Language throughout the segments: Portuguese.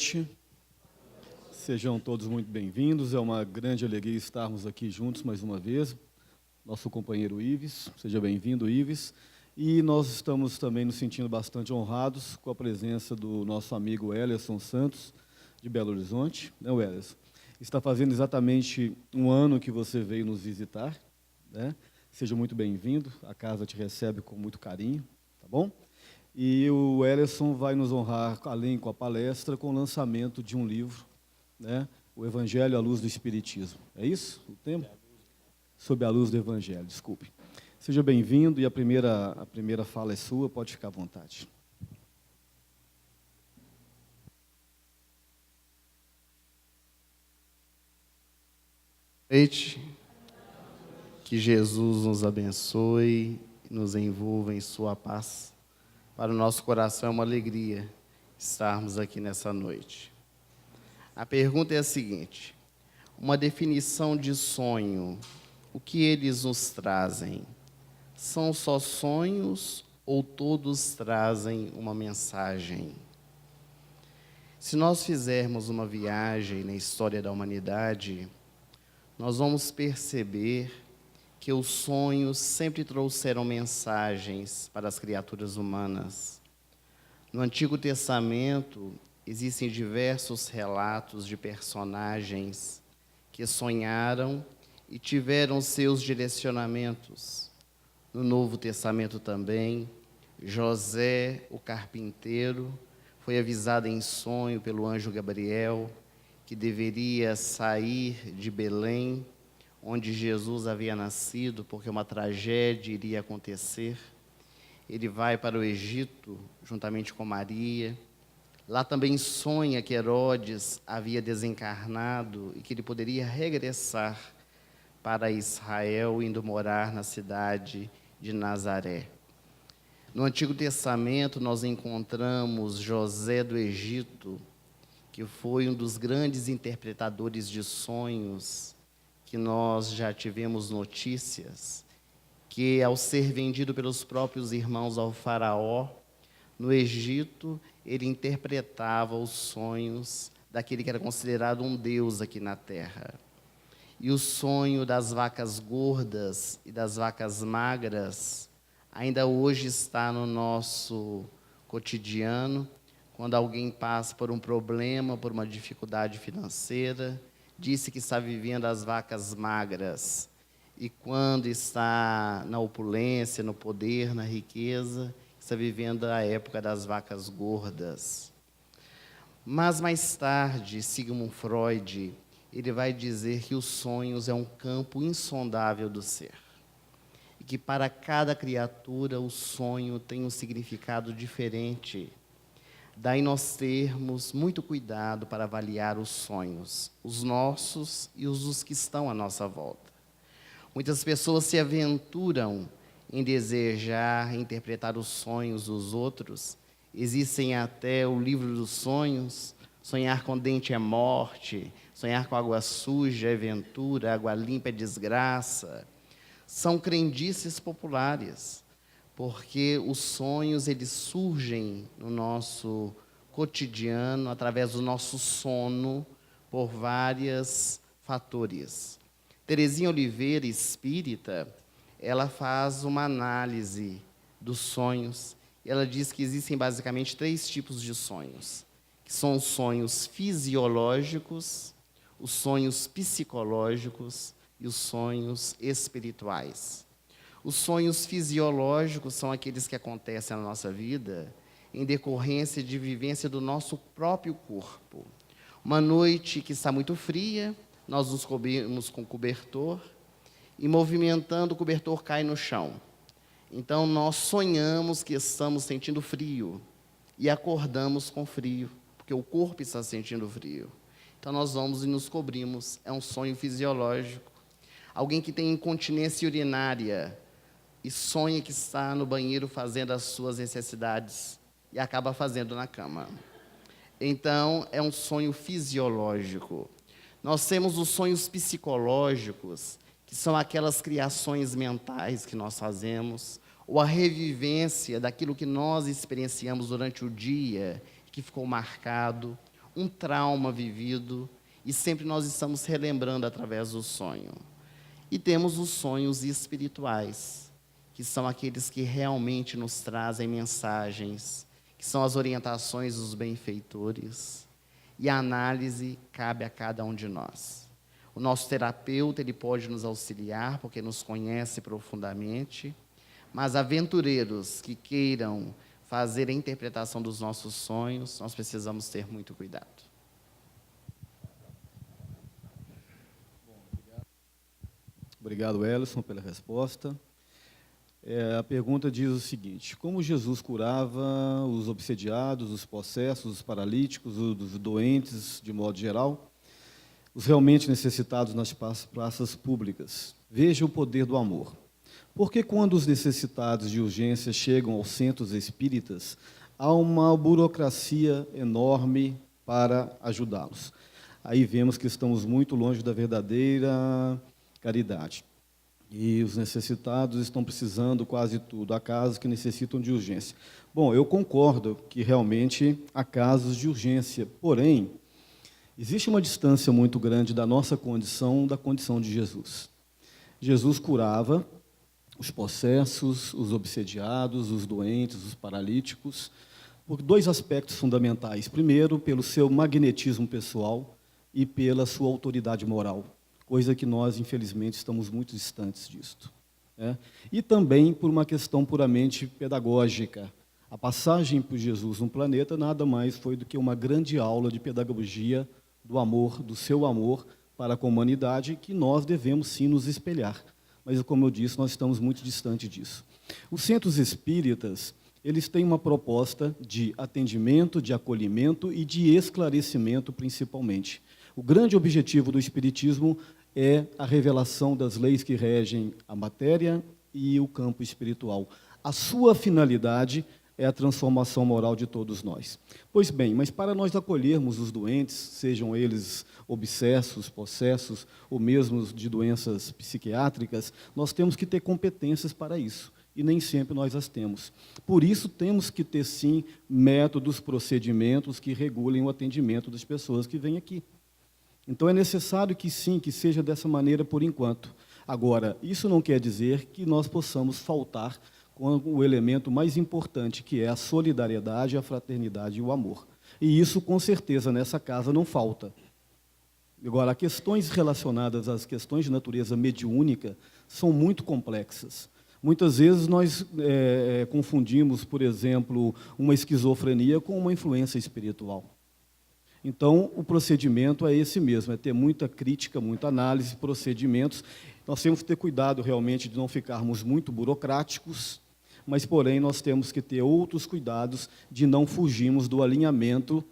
noite. Sejam todos muito bem-vindos. É uma grande alegria estarmos aqui juntos mais uma vez. Nosso companheiro Ives, seja bem-vindo, Ives. E nós estamos também nos sentindo bastante honrados com a presença do nosso amigo Ellerson Santos, de Belo Horizonte. Não, Ellerson? Está fazendo exatamente um ano que você veio nos visitar, né? Seja muito bem-vindo, a casa te recebe com muito carinho, tá bom? E o Ellerson vai nos honrar, além com a palestra, com o lançamento de um livro, né? O Evangelho à Luz do Espiritismo. É isso o tema? Sob a luz do Evangelho, desculpe. Seja bem-vindo e a primeira fala é sua, pode ficar à vontade. Boa noite. Que Jesus nos abençoe e nos envolva em sua paz. Para o nosso coração é uma alegria estarmos aqui nessa noite. A pergunta é a seguinte: uma definição de sonho, o que eles nos trazem? São só sonhos ou todos trazem uma mensagem? Se nós fizermos uma viagem na história da humanidade, nós vamos perceber que os sonhos sempre trouxeram mensagens para as criaturas humanas. No Antigo Testamento, existem diversos relatos de personagens que sonharam e tiveram seus direcionamentos. No Novo Testamento também, José, o carpinteiro, foi avisado em sonho pelo anjo Gabriel que deveria sair de Belém, onde Jesus havia nascido, porque uma tragédia iria acontecer. Ele vai para o Egito, juntamente com Maria. Lá também sonha que Herodes havia desencarnado e que ele poderia regressar para Israel, indo morar na cidade de Nazaré. No Antigo Testamento, nós encontramos José do Egito, que foi um dos grandes interpretadores de sonhos, que nós já tivemos notícias, que ao ser vendido pelos próprios irmãos ao faraó, no Egito, ele interpretava os sonhos daquele que era considerado um deus aqui na terra. E o sonho das vacas gordas e das vacas magras ainda hoje está no nosso cotidiano, quando alguém passa por um problema, por uma dificuldade financeira, disse que está vivendo as vacas magras. E quando está na opulência, no poder, na riqueza, está vivendo a época das vacas gordas. Mas mais tarde, Sigmund Freud, ele vai dizer que os sonhos é um campo insondável do ser. E que para cada criatura o sonho tem um significado diferente. Daí nós termos muito cuidado para avaliar os sonhos, os nossos e os dos que estão à nossa volta. Muitas pessoas se aventuram em desejar interpretar os sonhos dos outros. Existem até o livro dos sonhos, sonhar com dente é morte, sonhar com água suja é ventura, água limpa é desgraça. São crendices populares, porque os sonhos eles surgem no nosso cotidiano, através do nosso sono, por vários fatores. Terezinha Oliveira, espírita, ela faz uma análise dos sonhos. Ela diz que existem basicamente 3 tipos de sonhos, que são os sonhos fisiológicos, os sonhos psicológicos e os sonhos espirituais. Os sonhos fisiológicos são aqueles que acontecem na nossa vida em decorrência de vivência do nosso próprio corpo. Uma noite que está muito fria, nós nos cobrimos com cobertor e movimentando o cobertor cai no chão. Então nós sonhamos que estamos sentindo frio e acordamos com frio, porque o corpo está sentindo frio. Então nós vamos e nos cobrimos, é um sonho fisiológico. Alguém que tem incontinência urinária e sonha que está no banheiro fazendo as suas necessidades e acaba fazendo na cama. Então, é um sonho fisiológico. Nós temos os sonhos psicológicos, que são aquelas criações mentais que nós fazemos, ou a revivência daquilo que nós experienciamos durante o dia, que ficou marcado. um trauma vivido, e sempre nós estamos relembrando através do sonho. E temos os sonhos espirituais, que são aqueles que realmente nos trazem mensagens, que são as orientações dos benfeitores. E a análise cabe a cada um de nós. O nosso terapeuta, ele pode nos auxiliar, porque nos conhece profundamente, mas aventureiros que queiram fazer a interpretação dos nossos sonhos, nós precisamos ter muito cuidado. Obrigado, Ellison, pela resposta. A pergunta diz o seguinte: como Jesus curava os obsediados, os possessos, os paralíticos, os doentes, de modo geral, os realmente necessitados nas praças públicas? Veja o poder do amor. Porque quando os necessitados de urgência chegam aos centros espíritas, há uma burocracia enorme para ajudá-los. Aí vemos que estamos muito longe da verdadeira caridade. E os necessitados estão precisando quase tudo. Há casos que necessitam de urgência. Bom, eu concordo que realmente há casos de urgência, porém, existe uma distância muito grande da nossa condição da condição de Jesus. Jesus curava os possessos, os obsediados, os doentes, os paralíticos, por dois aspectos fundamentais. Primeiro, pelo seu magnetismo pessoal e pela sua autoridade moral, coisa que nós, infelizmente, estamos muito distantes disto. E também por uma questão puramente pedagógica. A passagem por Jesus no planeta nada mais foi do que uma grande aula de pedagogia do amor, do seu amor para com a humanidade, que nós devemos sim nos espelhar. Mas, como eu disse, nós estamos muito distantes disso. Os centros espíritas, eles têm uma proposta de atendimento, de acolhimento e de esclarecimento, principalmente. O grande objetivo do Espiritismo é a revelação das leis que regem a matéria e o campo espiritual. A sua finalidade é a transformação moral de todos nós. Pois bem, mas para nós acolhermos os doentes, sejam eles obsessos, possessos, ou mesmo de doenças psiquiátricas, nós temos que ter competências para isso, e nem sempre nós as temos. Por isso, temos que ter, sim, métodos, procedimentos que regulem o atendimento das pessoas que vêm aqui. Então, é necessário que, sim, que seja dessa maneira por enquanto. Agora, isso não quer dizer que nós possamos faltar com o elemento mais importante, que é a solidariedade, a fraternidade e o amor. E isso, com certeza, nessa casa não falta. Agora, questões relacionadas às questões de natureza mediúnica são muito complexas. Muitas vezes nós confundimos, por exemplo, uma esquizofrenia com uma influência espiritual. Então, o procedimento é esse mesmo, é ter muita crítica, muita análise, procedimentos. Nós temos que ter cuidado, realmente, de não ficarmos muito burocráticos, mas, porém, nós temos que ter outros cuidados de não fugirmos do alinhamento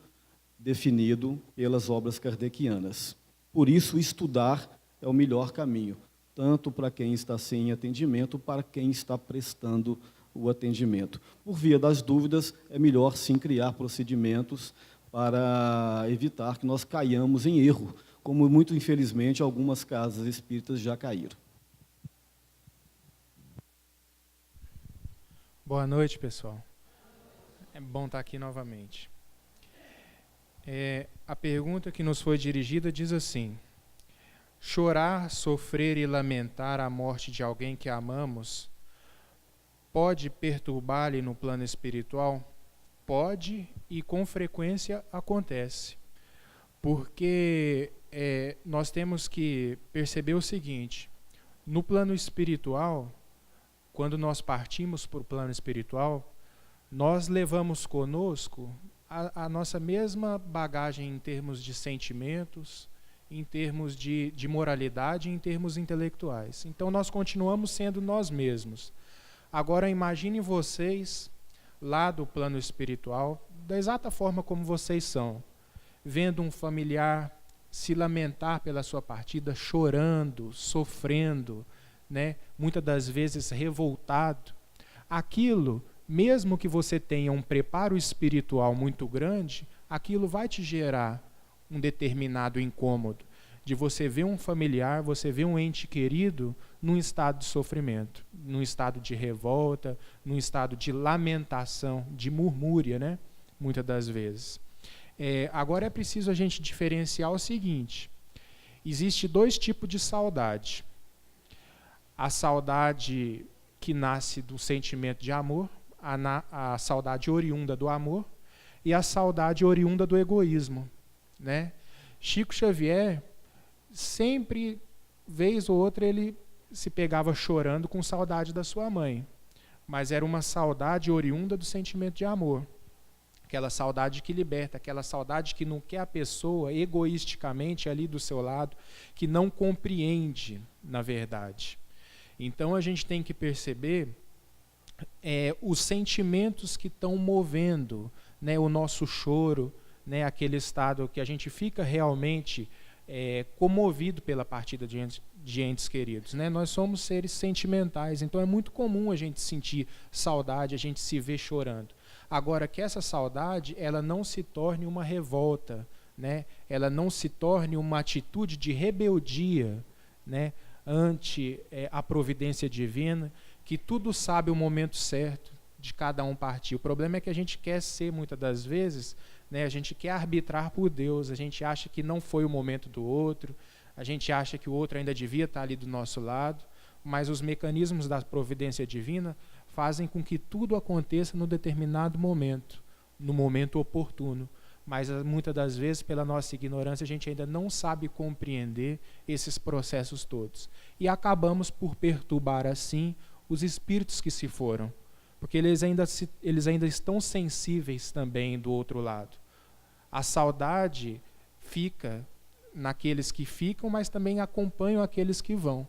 definido pelas obras kardecianas. Por isso, estudar é o melhor caminho, tanto para quem está sem atendimento, para quem está prestando o atendimento. Por via das dúvidas, é melhor, sim, criar procedimentos para evitar que nós caiamos em erro, como, muito infelizmente, algumas casas espíritas já caíram. Boa noite, pessoal. É bom estar aqui novamente. A pergunta que nos foi dirigida diz assim: chorar, sofrer e lamentar a morte de alguém que amamos pode perturbar-lhe no plano espiritual? Pode, e com frequência acontece. Porque nós temos que perceber o seguinte: no plano espiritual, quando nós partimos para o plano espiritual, nós levamos conosco a nossa mesma bagagem em termos de sentimentos, em termos de moralidade, em termos intelectuais. Então, nós continuamos sendo nós mesmos. Agora, imaginem vocês, lá do plano espiritual, da exata forma como vocês são, vendo um familiar se lamentar pela sua partida, chorando, sofrendo, muitas das vezes revoltado. Aquilo, mesmo que você tenha um preparo espiritual muito grande, aquilo vai te gerar um determinado incômodo, de você ver um familiar, você ver um ente querido num estado de sofrimento, num estado de revolta, num estado de lamentação, de murmúria, muitas das vezes. Agora é preciso a gente diferenciar o seguinte: existe 2 tipos de saudade. A saudade que nasce do sentimento de amor, a saudade oriunda do amor, e a saudade oriunda do egoísmo, né? Chico Xavier, sempre, vez ou outra, ele se pegava chorando com saudade da sua mãe, mas era uma saudade oriunda do sentimento de amor. Aquela saudade que liberta, aquela saudade que não quer a pessoa egoisticamente ali do seu lado, que não compreende, na verdade. Então a gente tem que perceber os sentimentos que estão movendo, né, o nosso choro, né, aquele estado que a gente fica realmente comovido pela partida de entes queridos, né? Nós somos seres sentimentais, então é muito comum a gente sentir saudade, a gente se ver chorando. Agora, que essa saudade ela não se torne uma revolta, né? Ela não se torne uma atitude de rebeldia, né, ante a providência divina, que tudo sabe o momento certo de cada um partir. O problema é que a gente quer ser, muitas das vezes, né, a gente quer arbitrar por Deus, a gente acha que não foi o momento do outro, a gente acha que o outro ainda devia estar ali do nosso lado, mas os mecanismos da providência divina fazem com que tudo aconteça no determinado momento, no momento oportuno. Mas muitas das vezes, pela nossa ignorância, a gente ainda não sabe compreender esses processos todos. E acabamos por perturbar, assim, os espíritos que se foram, porque eles ainda estão sensíveis também do outro lado. A saudade fica naqueles que ficam, mas também acompanham aqueles que vão.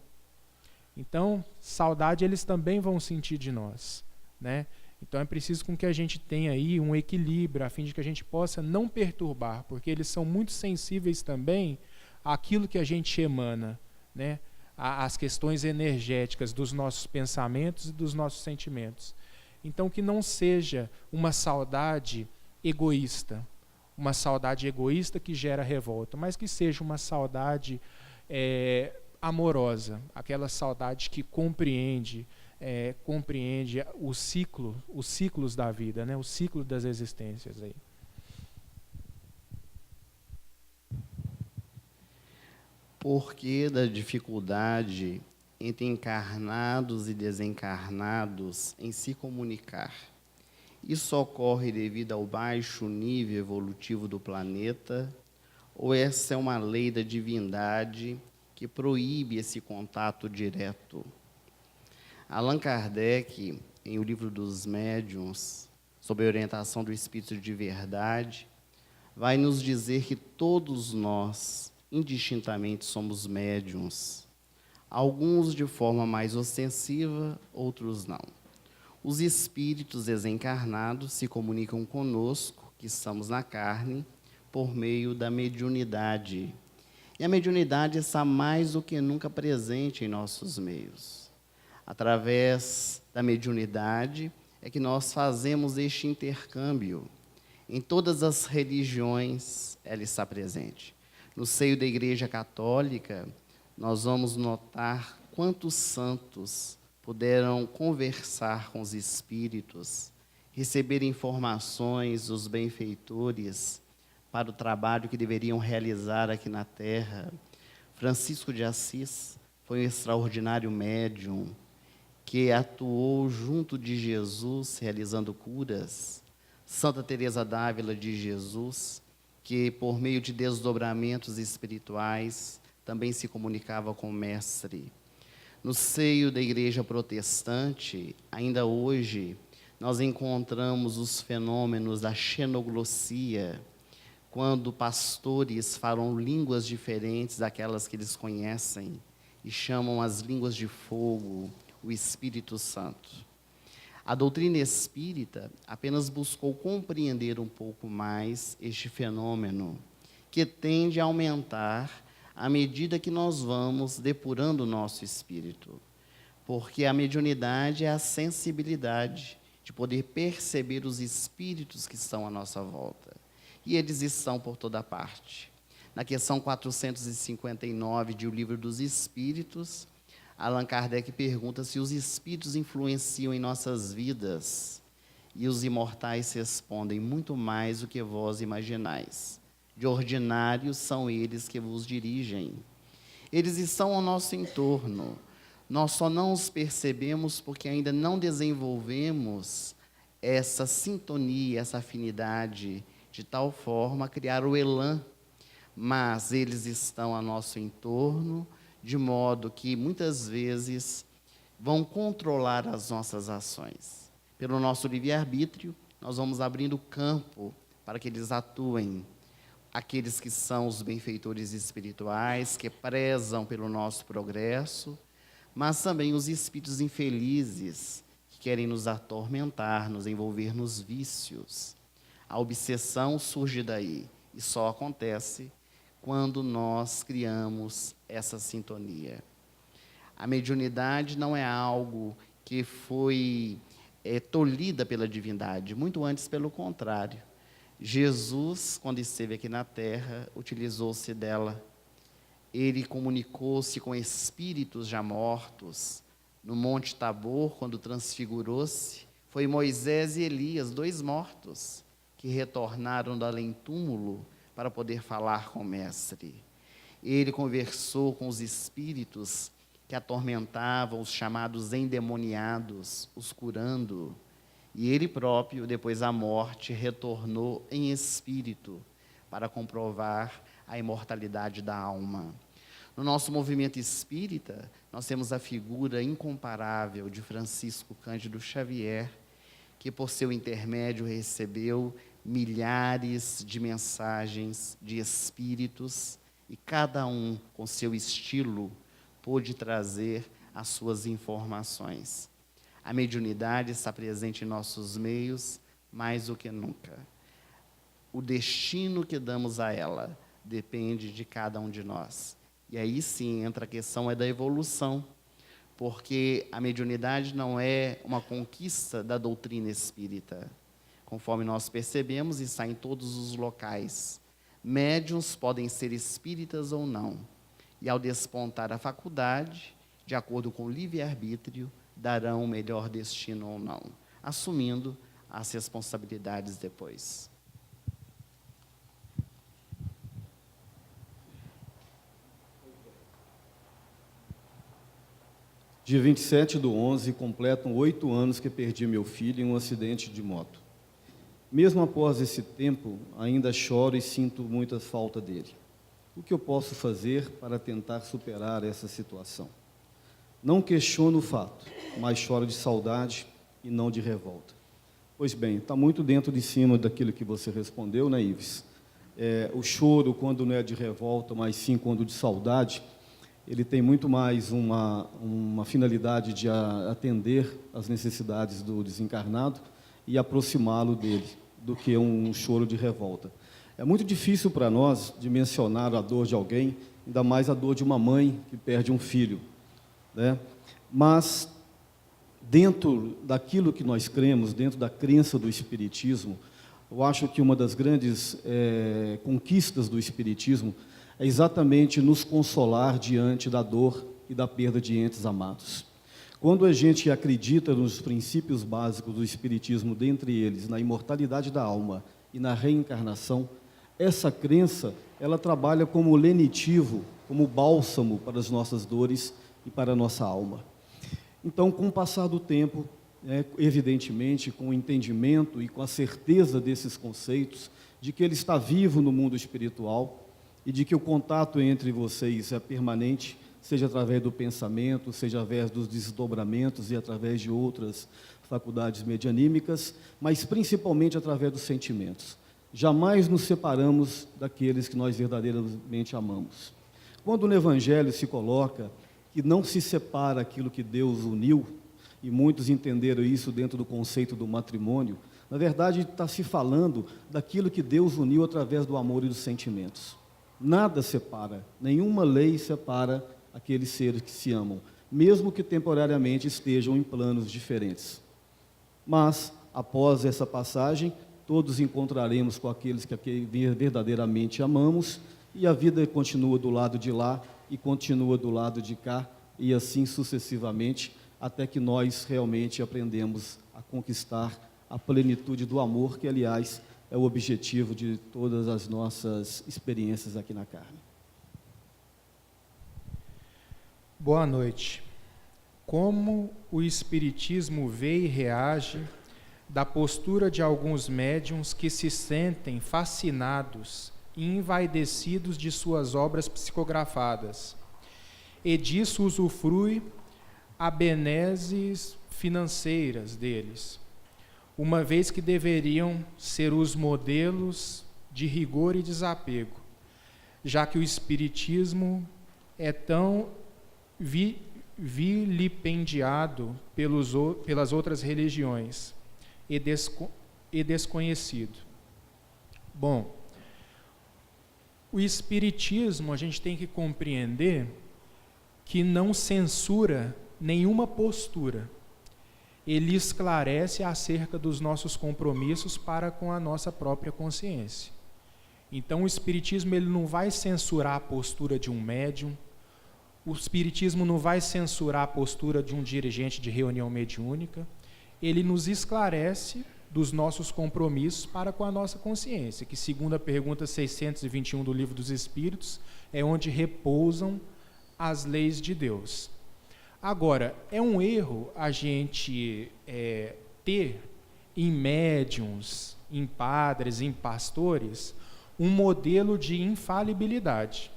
Então, saudade eles também vão sentir de nós, né? Então é preciso com que a gente tenha aí um equilíbrio, a fim de que a gente possa não perturbar, porque eles são muito sensíveis também àquilo que a gente emana, né? Às questões energéticas dos nossos pensamentos e dos nossos sentimentos. Então que não seja uma saudade egoísta que gera revolta, mas que seja uma saudade amorosa, aquela saudade que compreende os ciclos da vida, né? O ciclo das existências aí. Por que da dificuldade entre encarnados e desencarnados em se comunicar? Isso ocorre devido ao baixo nível evolutivo do planeta, ou essa é uma lei da divindade que proíbe esse contato direto? Allan Kardec, em O Livro dos Médiuns, sob a orientação do Espírito de Verdade, vai nos dizer que todos nós, indistintamente, somos médiuns. Alguns de forma mais ostensiva, outros não. Os espíritos desencarnados se comunicam conosco, que estamos na carne, por meio da mediunidade. E a mediunidade está mais do que nunca presente em nossos meios. Através da mediunidade é que nós fazemos este intercâmbio. Em todas as religiões ela está presente. No seio da Igreja Católica, nós vamos notar quantos santos puderam conversar com os espíritos, receber informações dos benfeitores para o trabalho que deveriam realizar aqui na Terra. Francisco de Assis foi um extraordinário médium que atuou junto de Jesus, realizando curas. Santa Teresa d'Ávila de Jesus, que por meio de desdobramentos espirituais, também se comunicava com o Mestre. No seio da Igreja Protestante, ainda hoje, nós encontramos os fenômenos da xenoglossia, quando pastores falam línguas diferentes daquelas que eles conhecem, e chamam as línguas de fogo, o Espírito Santo. A doutrina espírita apenas buscou compreender um pouco mais este fenômeno, que tende a aumentar à medida que nós vamos depurando o nosso espírito. Porque a mediunidade é a sensibilidade de poder perceber os espíritos que estão à nossa volta. E eles estão por toda parte. Na questão 459 de O Livro dos Espíritos, Allan Kardec pergunta se os espíritos influenciam em nossas vidas. E os imortais respondem: muito mais do que vós imaginais. De ordinário são eles que vos dirigem. Eles estão ao nosso entorno. Nós só não os percebemos porque ainda não desenvolvemos essa sintonia, essa afinidade, de tal forma a criar o elan. Mas eles estão ao nosso entorno, de modo que muitas vezes vão controlar as nossas ações. Pelo nosso livre-arbítrio, nós vamos abrindo campo para que eles atuem. Aqueles que são os benfeitores espirituais, que prezam pelo nosso progresso, mas também os espíritos infelizes, que querem nos atormentar, nos envolver nos vícios. A obsessão surge daí, e só acontece quando nós criamos essa sintonia. A mediunidade não é algo que foi tolhida pela divindade, muito antes pelo contrário. Jesus, quando esteve aqui na terra, utilizou-se dela. Ele comunicou-se com espíritos já mortos. No Monte Tabor, quando transfigurou-se, foi Moisés e Elias, 2 mortos, que retornaram do além-túmulo para poder falar com o Mestre. Ele conversou com os espíritos que atormentavam os chamados endemoniados, os curando. E ele próprio, depois da morte, retornou em espírito para comprovar a imortalidade da alma. No nosso movimento espírita, nós temos a figura incomparável de Francisco Cândido Xavier, que por seu intermédio recebeu milhares de mensagens de espíritos e cada um, com seu estilo, pôde trazer as suas informações. A mediunidade está presente em nossos meios mais do que nunca. O destino que damos a ela depende de cada um de nós. E aí sim entra a questão da evolução, porque a mediunidade não é uma conquista da doutrina espírita. Conforme nós percebemos, está em todos os locais. Médiuns podem ser espíritas ou não. E ao despontar a faculdade, de acordo com o livre-arbítrio, darão o melhor destino ou não, assumindo as responsabilidades depois. Dia 27/11, completam 8 anos que perdi meu filho em um acidente de moto. Mesmo após esse tempo, ainda choro e sinto muita falta dele. O que eu posso fazer para tentar superar essa situação? Não questiono o fato, mas choro de saudade e não de revolta. Pois bem, está muito dentro de cima daquilo que você respondeu, né, Ives? O choro, quando não é de revolta, mas sim quando de saudade, ele tem muito mais uma finalidade de atender às necessidades do desencarnado e aproximá-lo dele, do que um choro de revolta. É muito difícil para nós dimensionar a dor de alguém, ainda mais a dor de uma mãe que perde um filho, né? Mas, dentro daquilo que nós cremos, dentro da crença do Espiritismo, eu acho que uma das grandes conquistas do Espiritismo é exatamente nos consolar diante da dor e da perda de entes amados. Quando a gente acredita nos princípios básicos do Espiritismo, dentre eles, na imortalidade da alma e na reencarnação, essa crença, ela trabalha como lenitivo, como bálsamo para as nossas dores e para a nossa alma. Então, com o passar do tempo, evidentemente, com o entendimento e com a certeza desses conceitos, de que ele está vivo no mundo espiritual e de que o contato entre vocês é permanente, seja através do pensamento, seja através dos desdobramentos e através de outras faculdades medianímicas, mas principalmente através dos sentimentos. Jamais nos separamos daqueles que nós verdadeiramente amamos. Quando no Evangelho se coloca que não se separa aquilo que Deus uniu, e muitos entenderam isso dentro do conceito do matrimônio, na verdade está se falando daquilo que Deus uniu através do amor e dos sentimentos. Nada separa, nenhuma lei separa aqueles seres que se amam, mesmo que temporariamente estejam em planos diferentes. Mas, após essa passagem, todos encontraremos com aqueles que verdadeiramente amamos, e a vida continua do lado de lá e continua do lado de cá, e assim sucessivamente, até que nós realmente aprendemos a conquistar a plenitude do amor, que, aliás, é o objetivo de todas as nossas experiências aqui na carne. Boa noite. Como o Espiritismo vê e reage da postura de alguns médiuns que se sentem fascinados e envaidecidos de suas obras psicografadas, e disso usufrui a benesses financeiras deles, uma vez que deveriam ser os modelos de rigor e desapego, já que o Espiritismo é tão vilipendiado pelas outras religiões e desconhecido. Bom, o Espiritismo, a gente tem que compreender que não censura nenhuma postura. Ele esclarece acerca dos nossos compromissos para com a nossa própria consciência. Então, o Espiritismo ele não vai censurar a postura de um médium, o Espiritismo não vai censurar a postura de um dirigente de reunião mediúnica, ele nos esclarece dos nossos compromissos para com a nossa consciência, que, segundo a pergunta 621 do Livro dos Espíritos, é onde repousam as leis de Deus. Agora, é um erro a gente ter em médiuns, em padres, em pastores, um modelo de infalibilidade.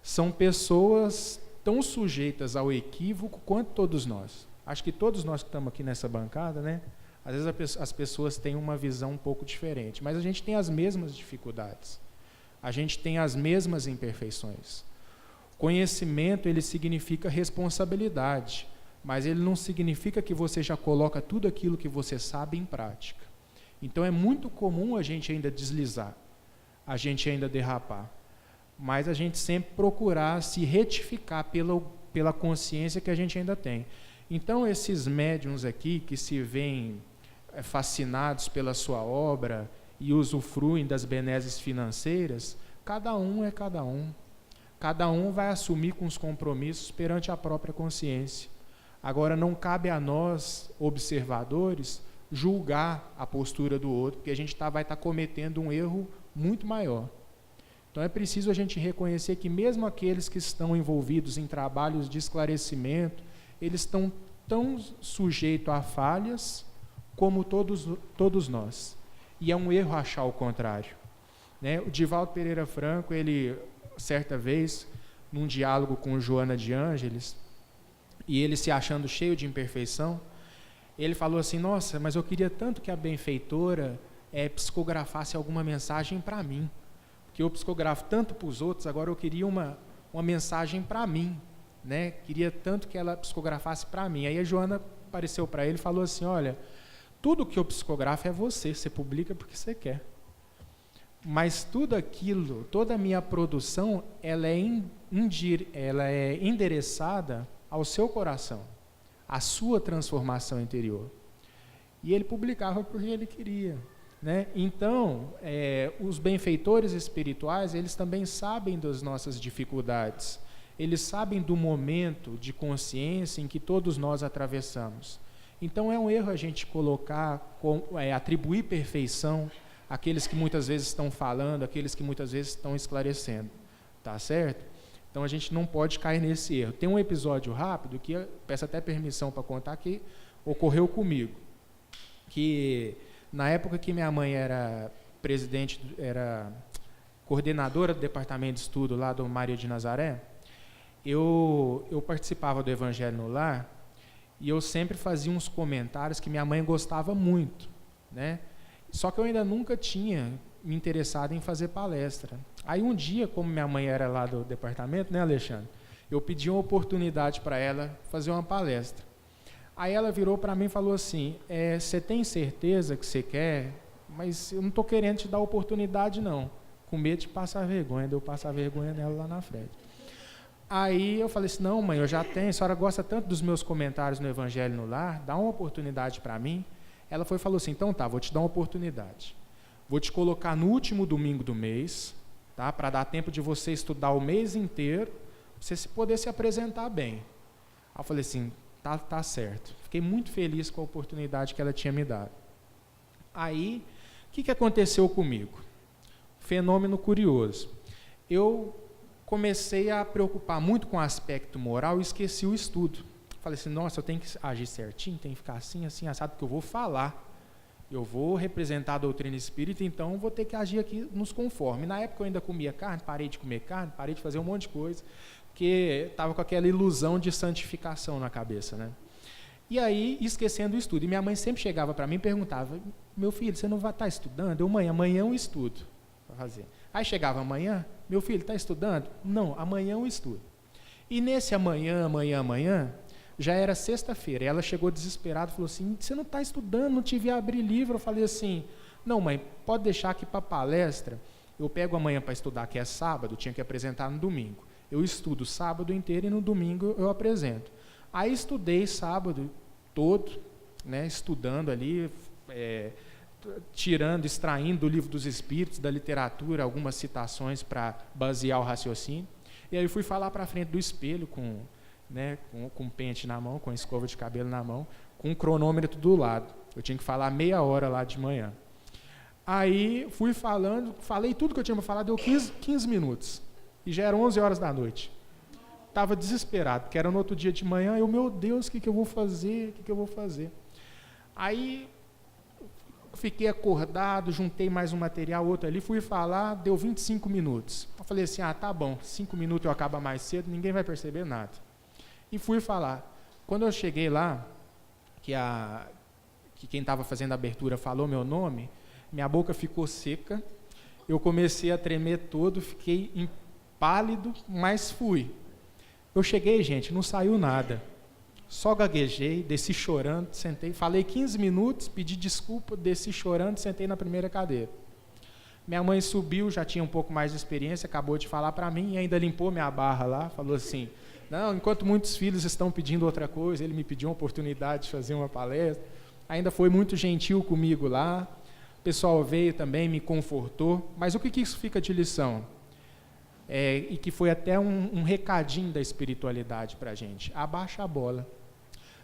São pessoas tão sujeitas ao equívoco quanto todos nós. Acho que todos nós que estamos aqui nessa bancada, né? Às vezes as pessoas têm uma visão um pouco diferente, mas a gente tem as mesmas dificuldades. A gente tem as mesmas imperfeições. Conhecimento, ele significa responsabilidade, mas ele não significa que você já coloca tudo aquilo que você sabe em prática. Então é muito comum a gente ainda deslizar, a gente ainda derrapar, mas a gente sempre procurar se retificar pela consciência que a gente ainda tem. Então esses médiuns aqui que se veem fascinados pela sua obra e usufruem das benesses financeiras, cada um é cada um. Cada um vai assumir com os compromissos perante a própria consciência. Agora, não cabe a nós, observadores, julgar a postura do outro, porque a gente vai estar cometendo um erro muito maior. Então, é preciso a gente reconhecer que mesmo aqueles que estão envolvidos em trabalhos de esclarecimento, eles estão tão sujeitos a falhas como todos nós. E é um erro achar o contrário. Né? O Divaldo Pereira Franco, ele, certa vez, num diálogo com Joana de Ângeles, e ele se achando cheio de imperfeição, ele falou assim: nossa, mas eu queria tanto que a benfeitora psicografasse alguma mensagem para mim, porque eu psicografo tanto para os outros, agora eu queria uma mensagem para mim, né? Queria tanto que ela psicografasse para mim. Aí a Joana apareceu para ele e falou assim: olha, tudo que eu psicografo é você publica porque você quer. Mas tudo aquilo, toda a minha produção, ela é endereçada ao seu coração, à sua transformação interior. E ele publicava porque ele queria. Né? Então, os benfeitores espirituais, eles também sabem das nossas dificuldades, eles sabem do momento de consciência em que todos nós atravessamos. Então, é um erro a gente atribuir perfeição àqueles que muitas vezes estão falando, àqueles que muitas vezes estão esclarecendo. Tá certo? Então, a gente não pode cair nesse erro. Tem um episódio rápido, que eu peço até permissão para contar, que ocorreu comigo. Que, na época que minha mãe era coordenadora do departamento de estudo lá do Maria de Nazaré, eu participava do Evangelho no Lar, e eu sempre fazia uns comentários que minha mãe gostava muito, né? Só que eu ainda nunca tinha me interessado em fazer palestra. Aí um dia, como minha mãe era lá do departamento, né, Alexandre? Eu pedi uma oportunidade para ela fazer uma palestra. Aí ela virou para mim e falou assim: você tem certeza que você quer? Mas eu não estou querendo te dar oportunidade, não. Com medo de passar vergonha, de eu passar vergonha nela lá na frente. Aí eu falei assim: não, mãe, eu já tenho, a senhora gosta tanto dos meus comentários no Evangelho no Lar, dá uma oportunidade para mim. Ela falou assim: então tá, vou te dar uma oportunidade. Vou te colocar no último domingo do mês, tá, para dar tempo de você estudar o mês inteiro, para você poder se apresentar bem. Aí eu falei assim: tá certo. Fiquei muito feliz com a oportunidade que ela tinha me dado. Aí, o que aconteceu comigo? Fenômeno curioso. Eu comecei a preocupar muito com o aspecto moral e esqueci o estudo. Falei assim, nossa, eu tenho que agir certinho, tenho que ficar assim, assim, assado, porque eu vou falar. Eu vou representar a doutrina espírita, então vou ter que agir aqui nos conforme. Na época eu ainda comia carne, parei de comer carne, parei de fazer um monte de coisa, porque estava com aquela ilusão de santificação na cabeça, né? E aí, esquecendo o estudo. E minha mãe sempre chegava para mim e perguntava, meu filho, você não vai estar estudando? Eu, mãe, amanhã eu estudo para fazer. Aí chegava amanhã, meu filho, está estudando? Não, amanhã eu estudo. E nesse amanhã, já era sexta-feira. Ela chegou desesperada e falou assim, você não está estudando, não te vi abrir livro. Eu falei assim, não, mãe, pode deixar aqui para palestra. Eu pego amanhã para estudar, que é sábado, tinha que apresentar no domingo. Eu estudo sábado inteiro e no domingo eu apresento. Aí estudei sábado todo, né, estudando ali, extraindo do livro dos Espíritos, da literatura, algumas citações para basear o raciocínio. E aí fui falar para frente do espelho com um pente na mão, com a escova de cabelo na mão, com um cronômetro do lado. Eu tinha que falar meia hora lá de manhã. Aí fui falando, falei tudo que eu tinha para falar, deu 15 minutos. E já eram 11 horas da noite. Estava desesperado, porque era no outro dia de manhã, meu Deus, o que eu vou fazer? O que eu vou fazer? Aí fiquei acordado, juntei mais um material, outro ali, fui falar, deu 25 minutos. Eu falei assim, tá bom, 5 minutos eu acabo mais cedo, ninguém vai perceber nada. E fui falar. Quando eu cheguei lá, que quem estava fazendo a abertura falou meu nome, minha boca ficou seca, eu comecei a tremer todo, fiquei pálido, mas fui. Eu cheguei, gente, não saiu nada. Só gaguejei, desci chorando, sentei, falei 15 minutos, pedi desculpa, desci chorando, sentei na primeira cadeira. Minha mãe subiu, já tinha um pouco mais de experiência, acabou de falar para mim, e ainda limpou minha barra lá, falou assim, não, enquanto muitos filhos estão pedindo outra coisa, ele me pediu uma oportunidade de fazer uma palestra, ainda foi muito gentil comigo lá, o pessoal veio também, me confortou, mas o que isso fica de lição? E que foi até um recadinho da espiritualidade para a gente, abaixa a bola,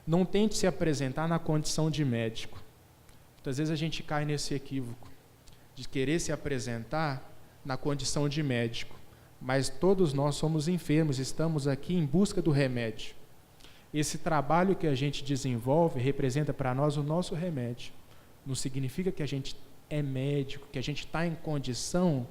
não tente se apresentar na condição de médico. Muitas vezes a gente cai nesse equívoco, de querer se apresentar na condição de médico, mas todos nós somos enfermos, estamos aqui em busca do remédio. Esse trabalho que a gente desenvolve representa para nós o nosso remédio, não significa que a gente é médico, que a gente está em condição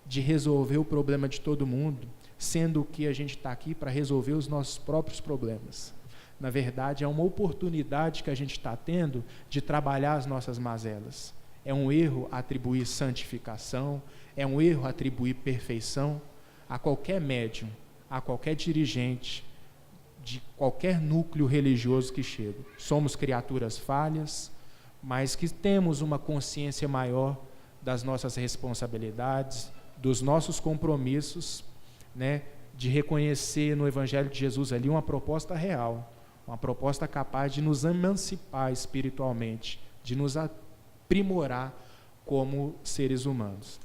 de resolver o problema de todo mundo, sendo que a gente está aqui para resolver os nossos próprios problemas. Na verdade, é uma oportunidade que a gente está tendo de trabalhar as nossas mazelas. É um erro atribuir santificação, é um erro atribuir perfeição a qualquer médium, a qualquer dirigente, de qualquer núcleo religioso que chega. Somos criaturas falhas, mas que temos uma consciência maior das nossas responsabilidades, dos nossos compromissos, né, de reconhecer no Evangelho de Jesus ali uma proposta real, uma proposta capaz de nos emancipar espiritualmente, de nos aprimorar como seres humanos.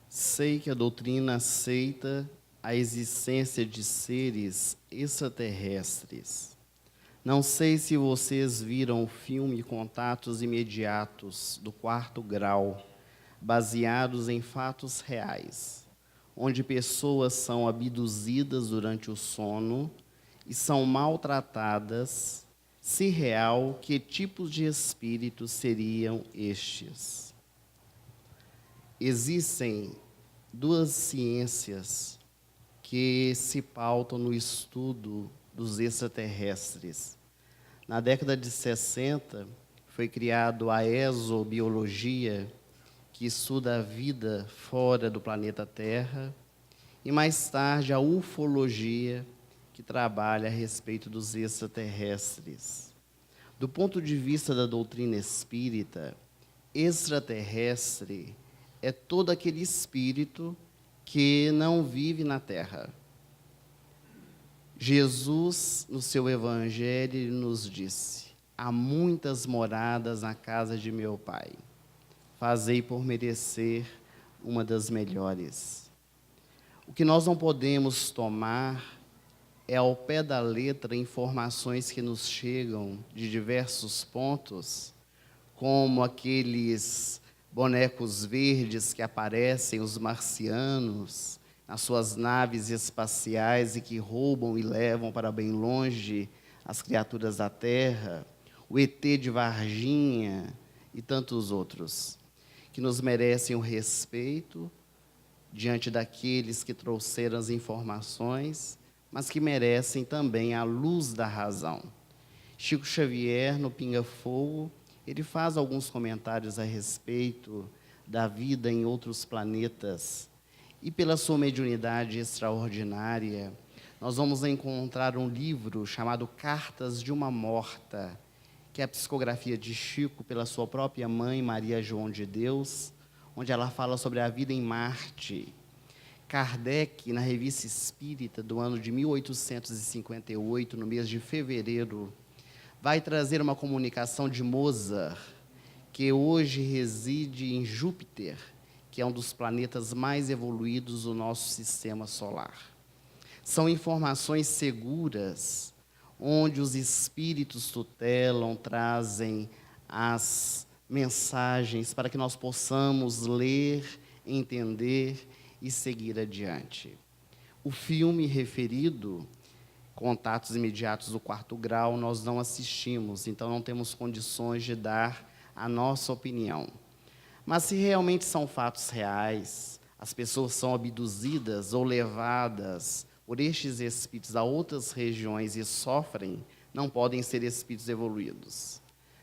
Sei que a doutrina aceita a existência de seres extraterrestres. Não sei se vocês viram o filme Contatos Imediatos, do Quarto Grau, baseados em fatos reais, onde pessoas são abduzidas durante o sono e são maltratadas. Se real, que tipos de espíritos seriam estes? Existem duas ciências que se pautam no estudo dos extraterrestres. Na década de 60, foi criado a exobiologia, que estuda a vida fora do planeta Terra, e mais tarde a ufologia, que trabalha a respeito dos extraterrestres. Do ponto de vista da doutrina espírita, extraterrestre é todo aquele espírito que não vive na Terra. Jesus, no seu Evangelho, ele nos disse: há muitas moradas na casa de meu Pai. Fazei por merecer uma das melhores. O que nós não podemos tomar é ao pé da letra informações que nos chegam de diversos pontos, como aqueles bonecos verdes que aparecem, os marcianos, nas suas naves espaciais e que roubam e levam para bem longe as criaturas da Terra, o ET de Varginha e tantos outros, que nos merecem o respeito diante daqueles que trouxeram as informações, mas que merecem também a luz da razão. Chico Xavier, no Pinga Fogo, ele faz alguns comentários a respeito da vida em outros planetas. E pela sua mediunidade extraordinária, nós vamos encontrar um livro chamado Cartas de uma Morta, que é a psicografia de Chico pela sua própria mãe, Maria João de Deus, onde ela fala sobre a vida em Marte. Kardec, na Revista Espírita, do ano de 1858, no mês de fevereiro, vai trazer uma comunicação de Mozart, que hoje reside em Júpiter, que é um dos planetas mais evoluídos do nosso sistema solar. São informações seguras, onde os espíritos tutelam, trazem as mensagens para que nós possamos ler, entender e seguir adiante. O filme referido, Contatos Imediatos do Quarto Grau, nós não assistimos, então não temos condições de dar a nossa opinião. Mas se realmente são fatos reais, as pessoas são abduzidas ou levadas por estes espíritos a outras regiões e sofrem, não podem ser espíritos evoluídos.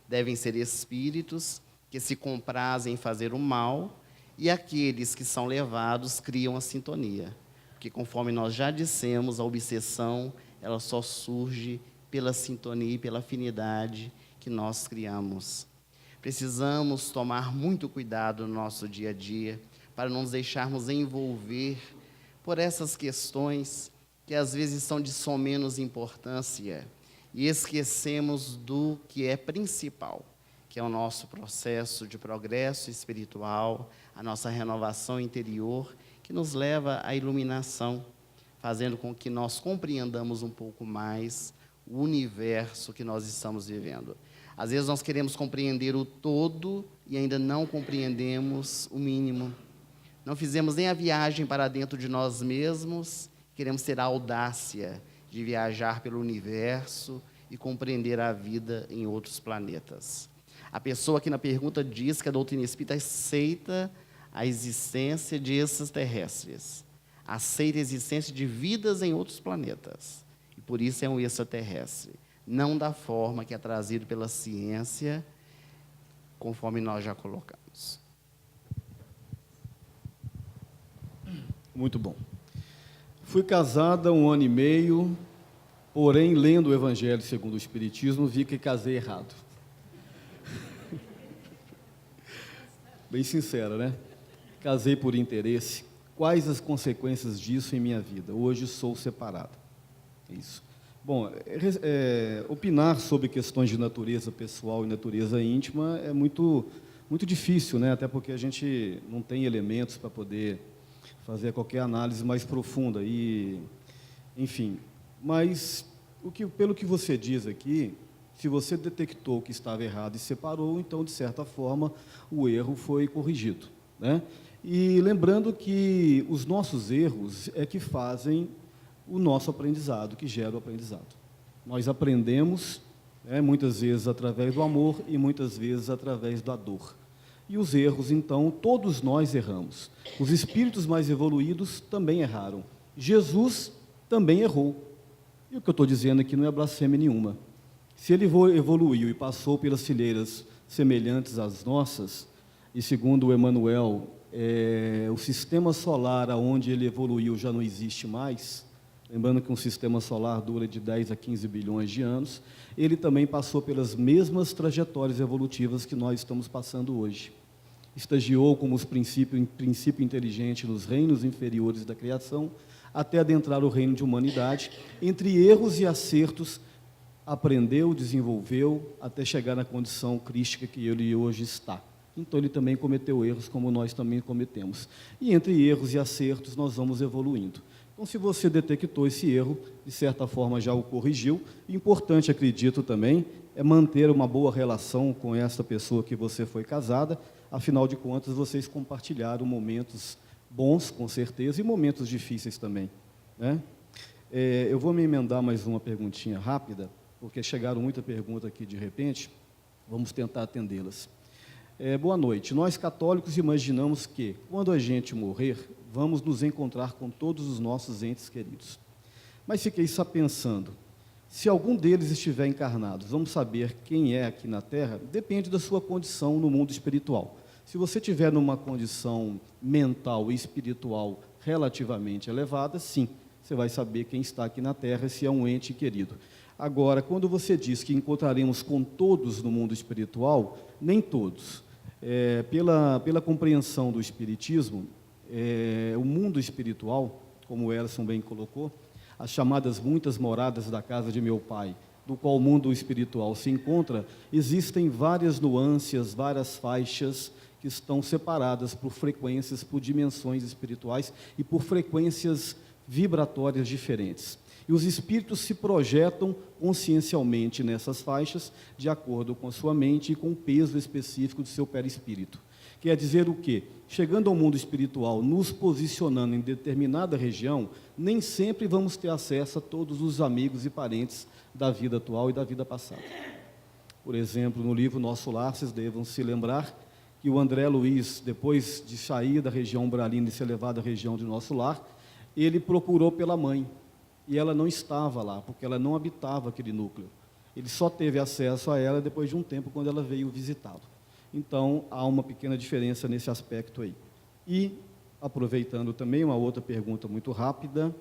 Devem ser espíritos que se comprazem em fazer o mal, e aqueles que são levados criam a sintonia. Porque, conforme nós já dissemos, a obsessão ela só surge pela sintonia e pela afinidade que nós criamos. Precisamos tomar muito cuidado no nosso dia a dia para não nos deixarmos envolver por essas questões que às vezes são de só menos importância e esquecemos do que é principal, que é o nosso processo de progresso espiritual, a nossa renovação interior, que nos leva à iluminação, fazendo com que nós compreendamos um pouco mais o universo que nós estamos vivendo. Às vezes nós queremos compreender o todo e ainda não compreendemos o mínimo. Não fizemos nem a viagem para dentro de nós mesmos, queremos ter a audácia de viajar pelo universo e compreender a vida em outros planetas. A pessoa que na pergunta diz que a doutrina espírita aceita a existência de extraterrestres, aceita a existência de vidas em outros planetas, e por isso é um extraterrestre, não da forma que é trazido pela ciência, conforme nós já colocamos. Muito bom. Fui casada 1 ano e meio, porém, lendo o Evangelho segundo o Espiritismo, vi que casei errado. Bem sincera, né? Casei por interesse. Quais as consequências disso em minha vida? Hoje sou separada. Isso. Bom, opinar sobre questões de natureza pessoal e natureza íntima é muito difícil, né? Até porque a gente não tem elementos para poder fazer qualquer análise mais profunda. Enfim, mas pelo que você diz aqui, se você detectou que estava errado e separou, então, de certa forma, o erro foi corrigido, né? E lembrando que os nossos erros é que fazem o nosso aprendizado, que gera o aprendizado. Nós aprendemos, muitas vezes através do amor e muitas vezes através da dor. E os erros, então, todos nós erramos. Os espíritos mais evoluídos também erraram. Jesus também errou. E o que eu estou dizendo aqui não é blasfêmia nenhuma. Se ele evoluiu e passou pelas fileiras semelhantes às nossas, e segundo o Emmanuel, o sistema solar aonde ele evoluiu já não existe mais, lembrando que um sistema solar dura de 10 a 15 bilhões de anos, ele também passou pelas mesmas trajetórias evolutivas que nós estamos passando hoje. Estagiou como princípio inteligente nos reinos inferiores da criação, até adentrar o reino de humanidade, entre erros e acertos, aprendeu, desenvolveu, até chegar na condição crística que ele hoje está. Então, ele também cometeu erros, como nós também cometemos. E entre erros e acertos, nós vamos evoluindo. Então, se você detectou esse erro, de certa forma já o corrigiu. Importante, acredito também, é manter uma boa relação com essa pessoa que você foi casada. Afinal de contas, vocês compartilharam momentos bons, com certeza, e momentos difíceis também, né? Eu vou me emendar mais uma perguntinha rápida, porque chegaram muita pergunta aqui de repente. Vamos tentar atendê-las. Boa noite. Nós católicos imaginamos que, quando a gente morrer, vamos nos encontrar com todos os nossos entes queridos. Mas fiquei só pensando, se algum deles estiver encarnado, vamos saber quem é aqui na Terra? Depende da sua condição no mundo espiritual. Se você estiver numa condição mental e espiritual relativamente elevada, sim, você vai saber quem está aqui na Terra, se é um ente querido. Agora, quando você diz que encontraremos com todos no mundo espiritual, nem todos. Pela compreensão do Espiritismo, o mundo espiritual, como o Elson bem colocou, as chamadas muitas moradas da casa de meu pai, do qual o mundo espiritual se encontra, existem várias nuances, várias faixas que estão separadas por frequências, por dimensões espirituais e por frequências vibratórias diferentes. E os espíritos se projetam consciencialmente nessas faixas, de acordo com a sua mente e com o peso específico do seu perispírito. Quer dizer o quê? Chegando ao mundo espiritual, nos posicionando em determinada região, nem sempre vamos ter acesso a todos os amigos e parentes da vida atual e da vida passada. Por exemplo, no livro Nosso Lar, vocês devam se lembrar que o André Luiz, depois de sair da região umbralina e ser levado à região de Nosso Lar, ele procurou pela mãe, e ela não estava lá, porque ela não habitava aquele núcleo. Ele só teve acesso a ela depois de um tempo, quando ela veio visitá-lo. Então, há uma pequena diferença nesse aspecto aí. E, aproveitando também uma outra pergunta muito rápida,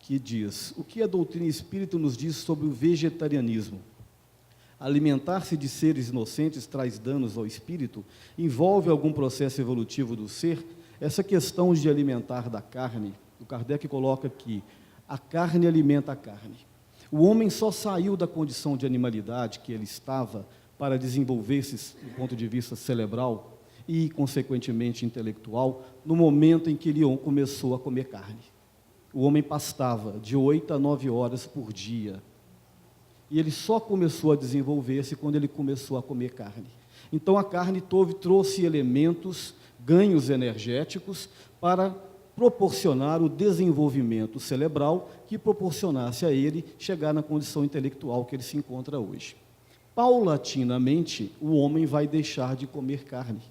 que diz, o que a doutrina espírita nos diz sobre o vegetarianismo? Alimentar-se de seres inocentes traz danos ao espírito? Envolve algum processo evolutivo do ser? Essa questão de alimentar da carne, o Kardec coloca que a carne alimenta a carne. O homem só saiu da condição de animalidade que ele estava para desenvolver-se do ponto de vista cerebral e, consequentemente, intelectual, no momento em que ele começou a comer carne. O homem pastava de 8 a 9 horas por dia. E ele só começou a desenvolver-se quando ele começou a comer carne. Então, a carne trouxe elementos, ganhos energéticos, para proporcionar o desenvolvimento cerebral que proporcionasse a ele chegar na condição intelectual que ele se encontra hoje. Paulatinamente, o homem vai deixar de comer carne.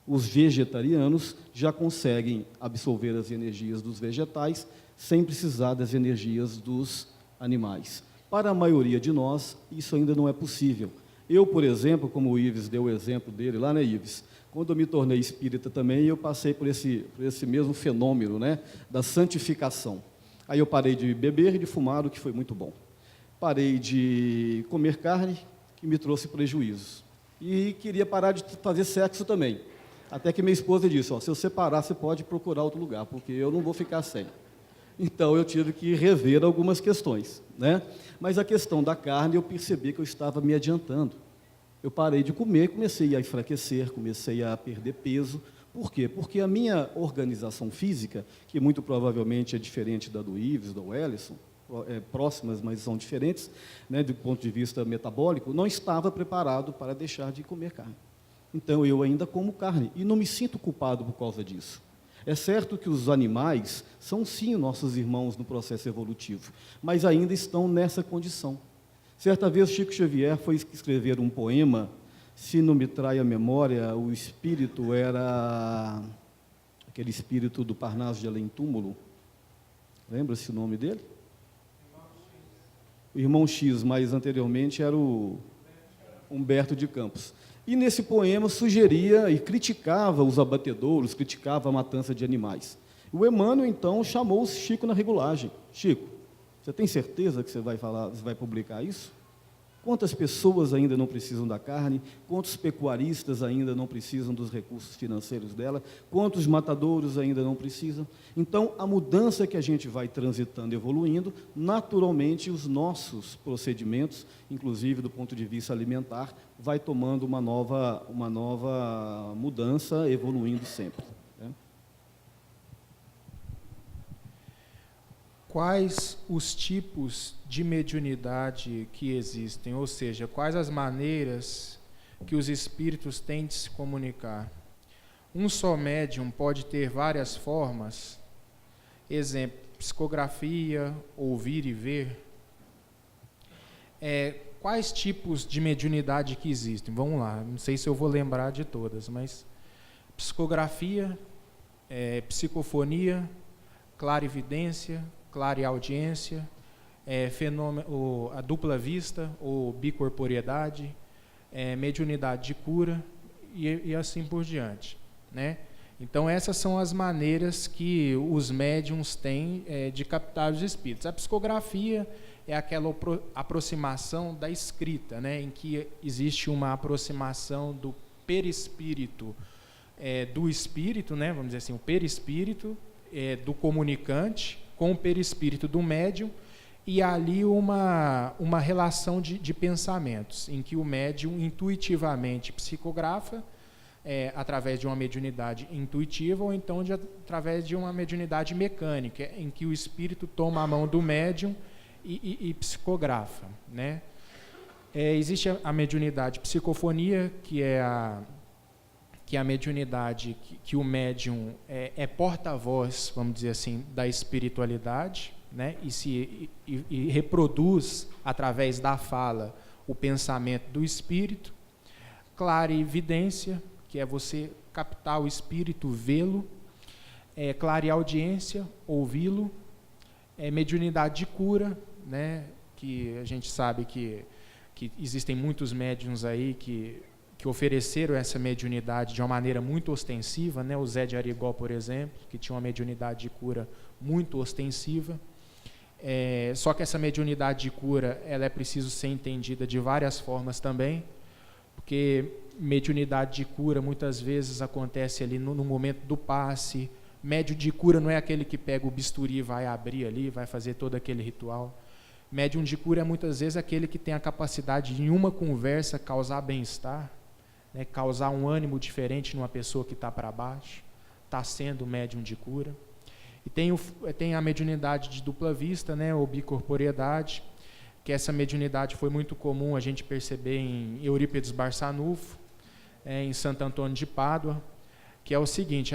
Os vegetarianos já conseguem absorver as energias dos vegetais sem precisar das energias dos animais. Para a maioria de nós, isso ainda não é possível. Eu, por exemplo, como o Ives deu o exemplo dele lá, né, Ives? Quando eu me tornei espírita também, eu passei por esse mesmo fenômeno, né, da santificação. Aí eu parei de beber e de fumar, o que foi muito bom. Parei de comer carne, que me trouxe prejuízos. E queria parar de fazer sexo também. Até que minha esposa disse, se você parar, você pode procurar outro lugar, porque eu não vou ficar sem. Então, eu tive que rever algumas questões, né? Mas a questão da carne, eu percebi que eu estava me adiantando. Eu parei de comer, comecei a enfraquecer, comecei a perder peso. Por quê? Porque a minha organização física, que muito provavelmente é diferente da do Ives, do Wellison, próximas, mas são diferentes, né, do ponto de vista metabólico, não estava preparado para deixar de comer carne. Então, eu ainda como carne e não me sinto culpado por causa disso. É certo que os animais são, sim, nossos irmãos no processo evolutivo, mas ainda estão nessa condição. Certa vez, Chico Xavier foi escrever um poema, se não me trai a memória, o espírito era aquele espírito do Parnaso de Além-Túmulo. Lembra-se o nome dele? O irmão X, mas anteriormente era o Humberto de Campos. E nesse poema sugeria e criticava os abatedouros, criticava a matança de animais. O Emmanuel, então, chamou o Chico na regulagem. Chico, você tem certeza que você vai publicar isso? Quantas pessoas ainda não precisam da carne? Quantos pecuaristas ainda não precisam dos recursos financeiros dela? Quantos matadouros ainda não precisam? Então, a mudança que a gente vai transitando, evoluindo, naturalmente os nossos procedimentos, inclusive do ponto de vista alimentar, vai tomando uma nova mudança, evoluindo sempre, né? quais os tipos de mediunidade que existem, ou seja, quais as maneiras que os espíritos têm de se comunicar. Um só médium pode ter várias formas, exemplo, psicografia, ouvir e ver. Quais tipos de mediunidade que existem? Vamos lá, não sei se eu vou lembrar de todas, mas psicografia, psicofonia, clarividência, clareaudiência, a dupla vista ou bicorporiedade, mediunidade de cura e assim por diante, né? Então essas são as maneiras que os médiuns têm de captar os espíritos. A psicografia é aquela aproximação da escrita, né, em que existe uma aproximação do perispírito do espírito, né, vamos dizer assim, o perispírito do comunicante com o perispírito do médium, e ali uma relação de pensamentos, em que o médium intuitivamente psicografa, através de uma mediunidade intuitiva, ou então através de uma mediunidade mecânica, em que o espírito toma a mão do médium e psicografa, né? Existe a mediunidade psicofonia, que é a mediunidade que o médium é porta-voz, vamos dizer assim, da espiritualidade, né? E reproduz, através da fala, o pensamento do espírito. Clarividência, que é você captar o espírito, vê-lo. Clareaudiência, ouvi-lo. Mediunidade de cura, né? Que a gente sabe que existem muitos médiuns aí que ofereceram essa mediunidade de uma maneira muito ostensiva, né? O Zé de Arigó, por exemplo, que tinha uma mediunidade de cura muito ostensiva. Só que essa mediunidade de cura, ela é preciso ser entendida de várias formas também, porque mediunidade de cura muitas vezes acontece ali no momento do passe. Médium de cura não é aquele que pega o bisturi e vai abrir ali, vai fazer todo aquele ritual. Médium de cura é muitas vezes aquele que tem a capacidade de, em uma conversa, causar bem-estar, né, causar um ânimo diferente numa pessoa que está para baixo, está sendo médium de cura. E tem a mediunidade de dupla vista, né, ou bicorporiedade, que essa mediunidade foi muito comum a gente perceber em Eurípides Barçanufo, em Santo Antônio de Pádua, que é o seguinte,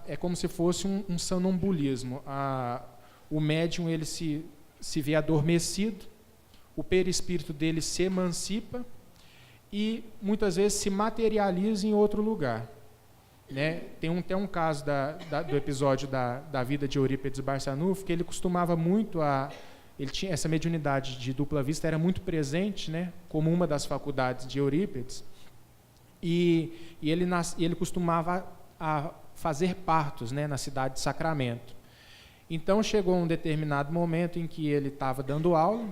é como se fosse um sonambulismo. O médium, ele se vê adormecido, o perispírito dele se emancipa e muitas vezes se materializa em outro lugar, né? Tem um caso do episódio da vida de Eurípides Barçanufo, que ele costumava muito ele tinha essa mediunidade de dupla vista, era muito presente, né, como uma das faculdades de Eurípides, e ele costumava a fazer partos, né, na cidade de Sacramento. Então chegou um determinado momento em que ele estava dando aula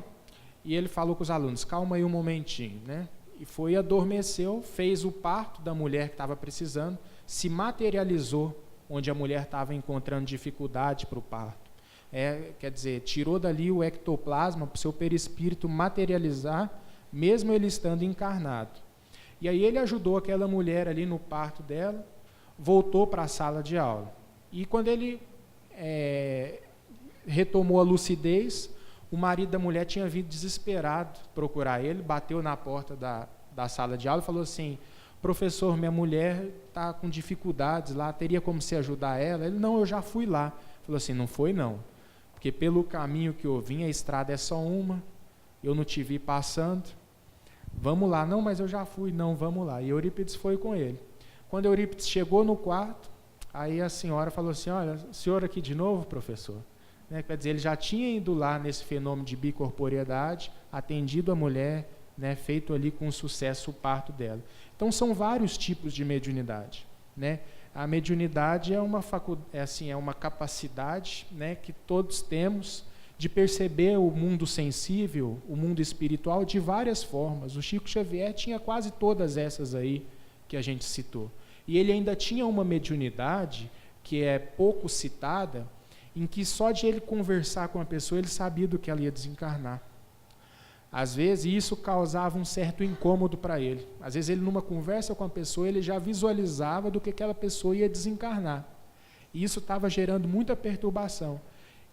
e ele falou com os alunos: calma aí um momentinho, né? E foi, adormeceu, fez o parto da mulher que estava precisando, se materializou onde a mulher estava encontrando dificuldade para o parto. Quer dizer, tirou dali o ectoplasma para o seu perispírito materializar, mesmo ele estando encarnado. E aí ele ajudou aquela mulher ali no parto dela, voltou para a sala de aula. E quando ele retomou a lucidez, o marido da mulher tinha vindo desesperado procurar ele, bateu na porta da sala de aula e falou assim: professor, minha mulher está com dificuldades lá, teria como se ajudar ela? Ele: não, eu já fui lá. Falou assim: não foi não, porque pelo caminho que eu vim, a estrada é só uma, eu não te vi passando, vamos lá. Não, mas eu já fui. Não, vamos lá. E Eurípides foi com ele. Quando Eurípides chegou no quarto, aí a senhora falou assim: olha, o senhor aqui de novo, professor? Né, quer dizer, ele já tinha ido lá nesse fenômeno de bicorporiedade, atendido a mulher, né, feito ali com sucesso o parto dela. Então são vários tipos de mediunidade, né? A mediunidade é uma capacidade, né, que todos temos de perceber o mundo sensível, o mundo espiritual, de várias formas. O Chico Xavier tinha quase todas essas aí que a gente citou. E ele ainda tinha uma mediunidade que é pouco citada, em que só de ele conversar com a pessoa ele sabia do que ela ia desencarnar. Às vezes isso causava um certo incômodo para ele. Às vezes ele, numa conversa com a pessoa, ele já visualizava do que aquela pessoa ia desencarnar. E isso estava gerando muita perturbação.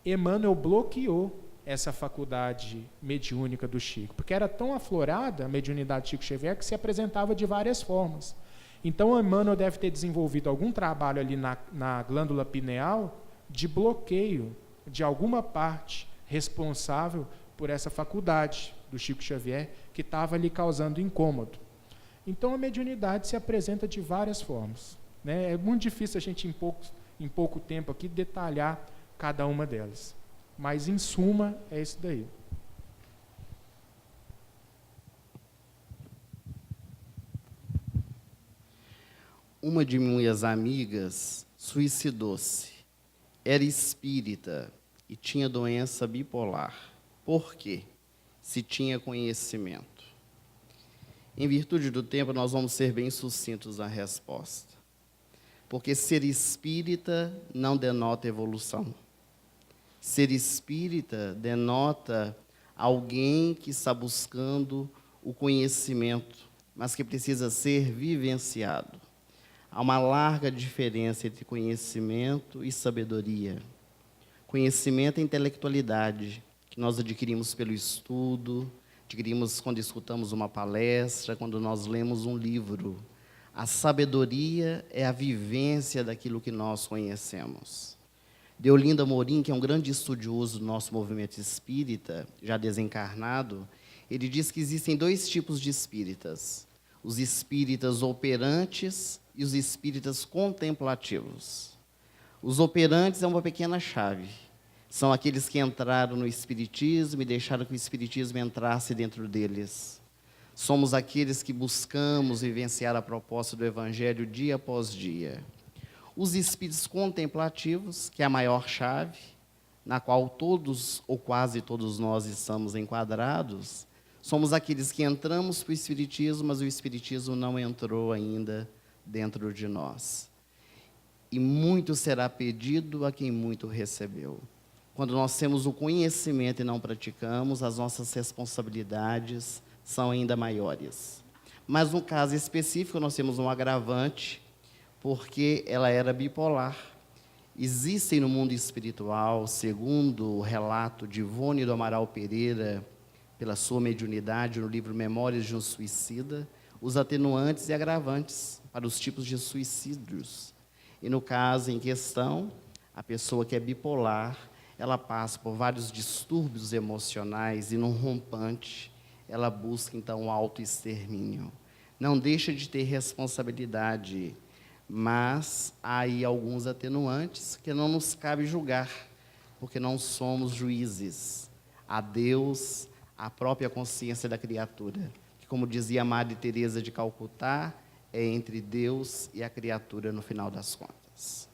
Emmanuel bloqueou essa faculdade mediúnica do Chico, porque era tão aflorada a mediunidade de Chico Xavier que se apresentava de várias formas. Então, Emmanuel deve ter desenvolvido algum trabalho ali na glândula pineal de bloqueio de alguma parte responsável por essa faculdade do Chico Xavier que estava ali causando incômodo. Então, a mediunidade se apresenta de várias formas, né? É muito difícil a gente, em pouco tempo aqui, detalhar cada uma delas. Mas, em suma, é isso daí. Uma de minhas amigas suicidou-se. Era espírita e tinha doença bipolar. Por quê? Se tinha conhecimento. Em virtude do tempo, nós vamos ser bem sucintos na resposta. Porque ser espírita não denota evolução. Ser espírita denota alguém que está buscando o conhecimento, mas que precisa ser vivenciado. Há uma larga diferença entre conhecimento e sabedoria. Conhecimento é intelectualidade, que nós adquirimos pelo estudo, adquirimos quando escutamos uma palestra, quando nós lemos um livro. A sabedoria é a vivência daquilo que nós conhecemos. Deolinda Morim, que é um grande estudioso do nosso movimento espírita, já desencarnado, ele diz que existem dois tipos de espíritas: os espíritas operantes e os espíritas contemplativos. Os operantes é uma pequena chave. São aqueles que entraram no espiritismo e deixaram que o espiritismo entrasse dentro deles. Somos aqueles que buscamos vivenciar a proposta do evangelho dia após dia. Os espíritos contemplativos, que é a maior chave, na qual todos ou quase todos nós estamos enquadrados, somos aqueles que entramos para o espiritismo, mas o espiritismo não entrou ainda dentro de nós. E muito será pedido a quem muito recebeu. Quando nós temos o conhecimento e não praticamos, as nossas responsabilidades são ainda maiores. Mas no caso específico, nós temos um agravante, porque ela era bipolar. Existem no mundo espiritual, segundo o relato de Ivone do Amaral Pereira, pela sua mediunidade, no livro Memórias de um Suicida, os atenuantes e agravantes para os tipos de suicídios. E no caso em questão, a pessoa que é bipolar, ela passa por vários distúrbios emocionais e num rompante, ela busca então o autoextermínio. Não deixa de ter responsabilidade, mas há aí alguns atenuantes que não nos cabe julgar, porque não somos juízes. A Deus, a própria consciência da criatura, que, como dizia a Madre Teresa de Calcutá, é entre Deus e a criatura no final das contas.